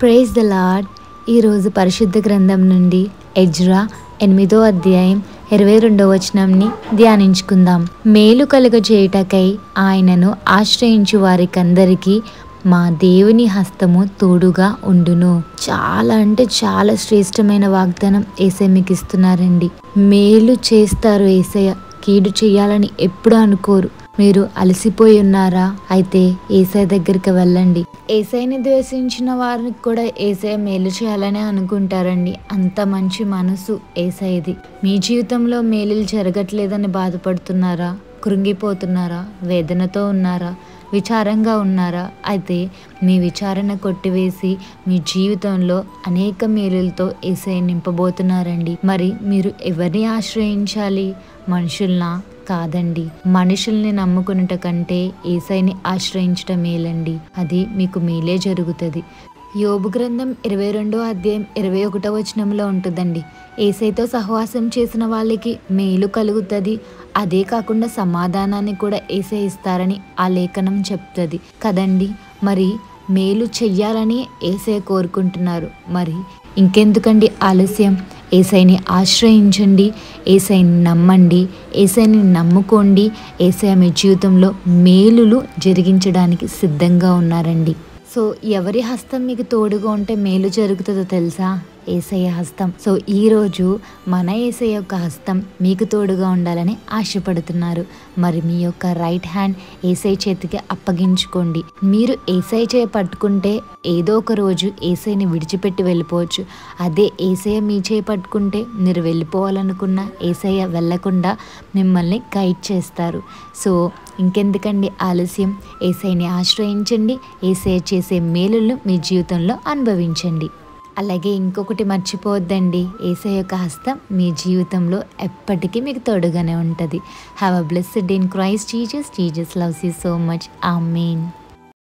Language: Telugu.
Praise the lord. ఈరోజు పరిశుద్ధ గ్రంథం నుండి ఎజ్రా 8వ అధ్యాయం 22వ వచనంని ధ్యానించుకుందాం. మేలు కలుగజేయుటకై ఆయనను ఆశ్రయించు వారికందరికీ మా దేవుని హస్తము తోడుగా ఉండును. చాలా అంటే చాలా శ్రేష్టమైన వాగ్దానం యేసయ్య మీకు ఇస్తున్నారండి. మేలు చేస్తారు యేసయ్య, కీడు చేయాలని ఎప్పుడు అనుకోరు. మీరు అలసిపోయి ఉన్నారా? అయితే యేసయ్య దగ్గరికి వెళ్ళండి. యేసయ్యని ద్వేషించిన వారికి కూడా యేసయ్య మేలు చేయాలని అనుకుంటారండి. అంత మంచి మనసు యేసయ్యది. మీ జీవితంలో మేలులు జరగట్లేదని బాధపడుతున్నారా? కృంగిపోతున్నారా? వేదనతో ఉన్నారా? విచారంగా ఉన్నారా? అయితే మీ విచారణ కొట్టివేసి మీ జీవితంలో అనేక మేలులతో యేసయ్య నింపబోతున్నారండి. మరి మీరు ఎవరిని ఆశ్రయించాలి? మనుషుల్నా? కాదండి. మనుషుల్ని నమ్ముకున్నట కంటే యేసయ్యని ఆశ్రయించటం మేలండి. అది మీకు మేలే జరుగుతుంది. యోబు గ్రంథం 22వ అధ్యాయం 21వ వచనంలో ఉంటుందండి. యేసయ్యతో సహవాసం చేసిన వాళ్ళకి మేలు కలుగుతుంది. అదే కాకుండా సమాధానాన్ని కూడా యేసయ్య ఇస్తారని ఆ లేఖనం చెప్తుంది కదండి. మరి మేలు చెయ్యాలని యేసయ్య కోరుకుంటున్నారు. మరి ఇంకెందుకండి ఆలస్యం? యేసయ్యని ఆశ్రయించండి, యేసయ్యని నమ్మండి, యేసయ్యని నమ్ముకోండి. యేసయ్య మీ జీవితంలో మేలులు జరిగించడానికి సిద్ధంగా ఉన్నారండి. సో ఎవరి హస్తం మీకు తోడుగా ఉంటే మేలు జరుగుతుందో తెలుసా? యేసయ్య హస్తం. సో ఈరోజు మన యేసయ్య యొక్క హస్తం మీకు తోడుగా ఉండాలని ఆశపడుతున్నారు. మరి మీ యొక్క రైట్ హ్యాండ్ యేసయ్య చేతికి అప్పగించుకోండి. మీరు యేసయ్య చేయి పట్టుకుంటే ఏదో ఒక రోజు యేసయ్యని విడిచిపెట్టి వెళ్ళిపోవచ్చు. అదే యేసయ్య మీ చేయి పట్టుకుంటే మీరు వెళ్ళిపోవాలనుకున్న యేసయ్య వెళ్ళకుండా మిమ్మల్ని గైడ్ చేస్తారు. సో ఇంకెందుకండి ఆలస్యం? యేసయ్యని ఆశ్రయించండి, యేసయ్య చేసే మేలులను మీ జీవితంలో అనుభవించండి. అలాగే ఇంకొకటి మర్చిపోవద్దండి, యేసయ్య యొక్క హస్తం మీ జీవితంలో ఎప్పటికీ మీకు తోడుగానే ఉంటుంది. Have a blessed day in Christ Jesus. Jesus loves you so much. Amen.